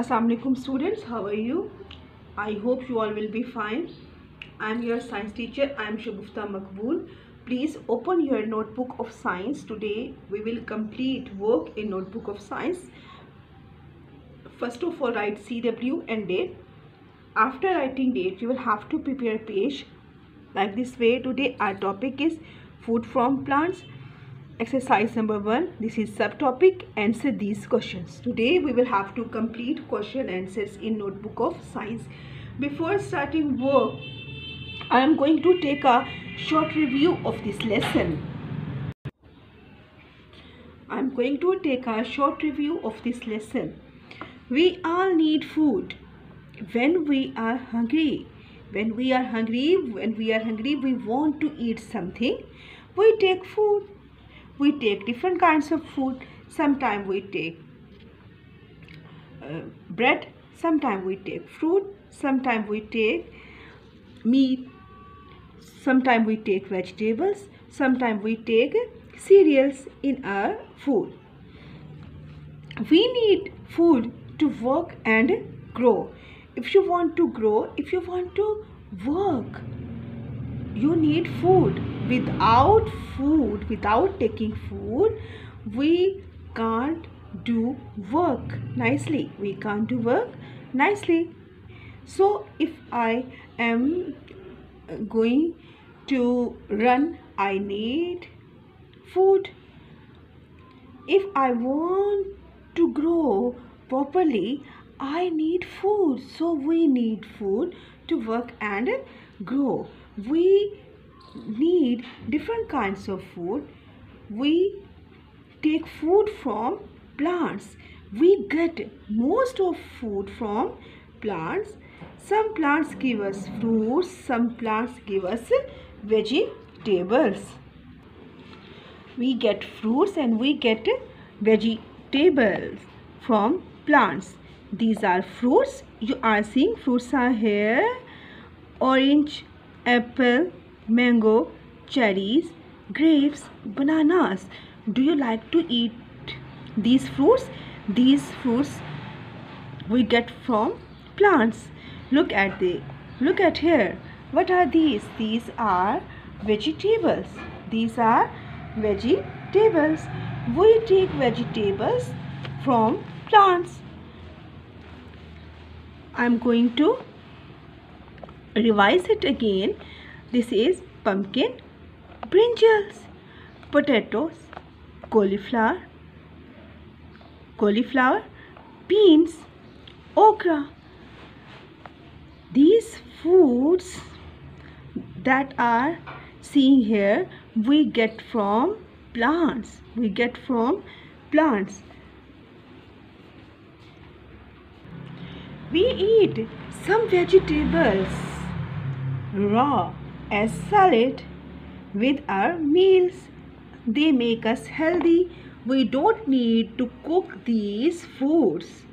Assalamualaikum students, how are you? I hope you all will be fine. I am your science teacher. I am Shagufta Makbool. Please open your notebook of science. Today we will complete work in notebook of science. First of all, write CW and date. After writing date, you will have to prepare a page like this way. Today our topic is food from plants. Exercise number 1. This is subtopic. Answer these questions. Today we will have to complete question answers in notebook of science. Before starting work, I am going to take a short review of this lesson. We all need food when we are hungry. When we are hungry, we want to eat something. We take food. We take different kinds of food. Sometimes we take bread, sometimes we take fruit, sometimes we take meat, sometimes we take vegetables, sometimes we take cereals in our food. We need food to work and grow. If you want to grow, if you want to work, you need food. Without taking food, we can't do work nicely. So if I am going to run, I need food. If I want to grow properly, I need food. So we need food to work and grow. We need different kinds of food. We take food from plants. We get most of food from plants. Some plants give us fruits, some plants give us vegetables. We get fruits and we get vegetables from plants. These are fruits. You are seeing fruits are here: orange, apple, mango, cherries, grapes, bananas. Do you like to eat these fruits? These fruits we get from plants. Look at here. What are these? These are vegetables. We take vegetables from plants. I'm going to revise it again. This is pumpkin, brinjals, potatoes, cauliflower, beans, okra. These foods that are seen here, we get from plants. We eat some vegetables raw as salad with our meals. They make us healthy. We don't need to cook these foods.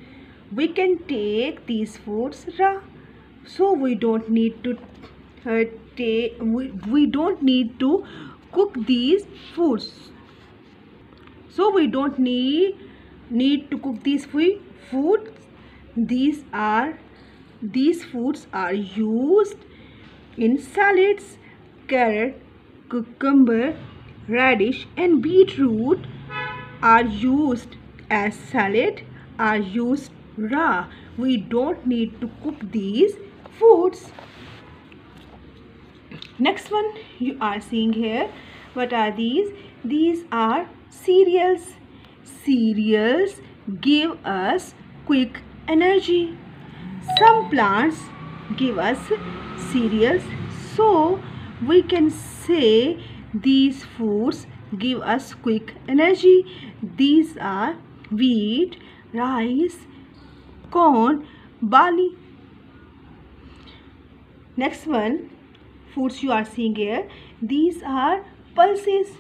We can take these foods raw. So we don't need to cook these foods. So we don't need to cook these foods. These foods are used in salads. Carrot, cucumber, radish and beetroot are used as salad, are used raw. We don't need to cook these foods. Next one you are seeing here. What are these? These are cereals. Cereals give us quick energy. Some plants give us cereals, so we can say these foods give us quick energy. These are wheat, rice, corn, barley. Next one, foods you are seeing here. These are pulses.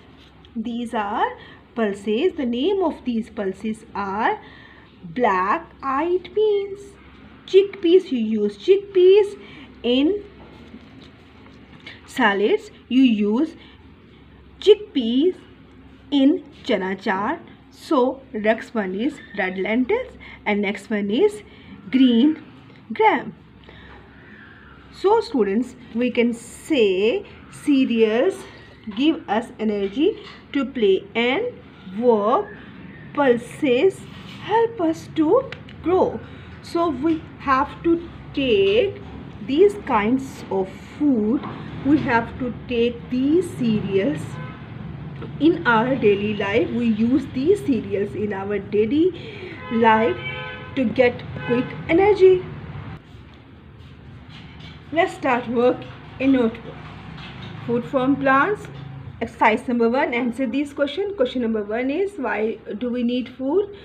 The name of these pulses are black-eyed beans. Chickpeas, you use chickpeas in salads. You use chickpeas in chana chaat. So next one is red lentils and next one is green gram. So students, we can say cereals give us energy to play and work. Pulses help us to grow. So we have to take these kinds of food. We have to take these cereals in our daily life. We use these cereals in our daily life to get quick energy. Let's start work in notebook. Food from plants. Exercise number 1. Answer these questions. Question number 1 is, why do we need food?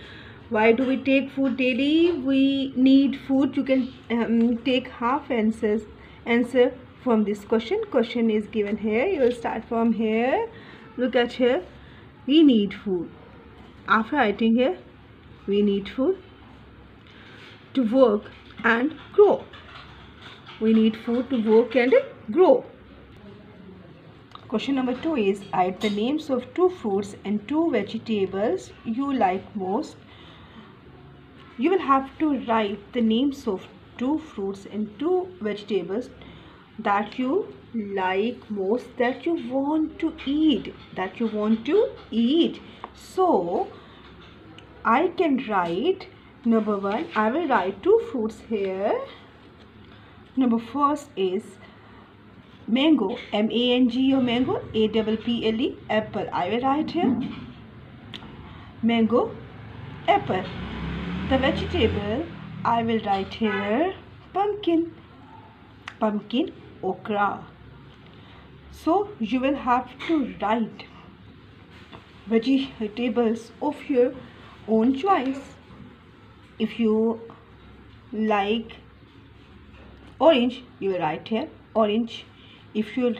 Why do we take food daily? We need food. You can take half answer from this question. Question is given here. You will start from here. Look at here. We need food. After writing here, we need food to work and grow. We need food to work and grow. Question number 2 is, write the names of 2 fruits and 2 vegetables you like most. You will have to write the names of 2 fruits and 2 vegetables that you like most, that you want to eat. So I can write number 1. I will write 2 fruits here. Number first is mango, M-A-N-G-O, mango, A-P-P-L-E, apple. I will write here mango, apple. The vegetable, I will write here pumpkin, okra. So you will have to write vegetables of your own choice. If you like orange, you will write here orange. If you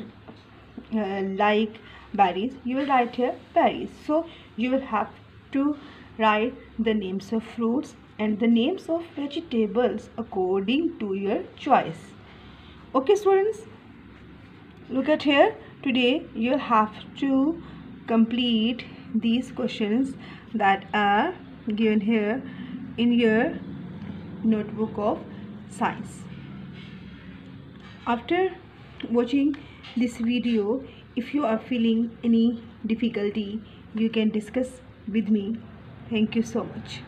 like berries, you will write here berries. So you will have to write the names of fruits and the names of vegetables according to your choice. Okay students, look at here. Today you have to complete these questions that are given here in your notebook of science. After watching this video, if you are feeling any difficulty, you can discuss with me. Thank you so much.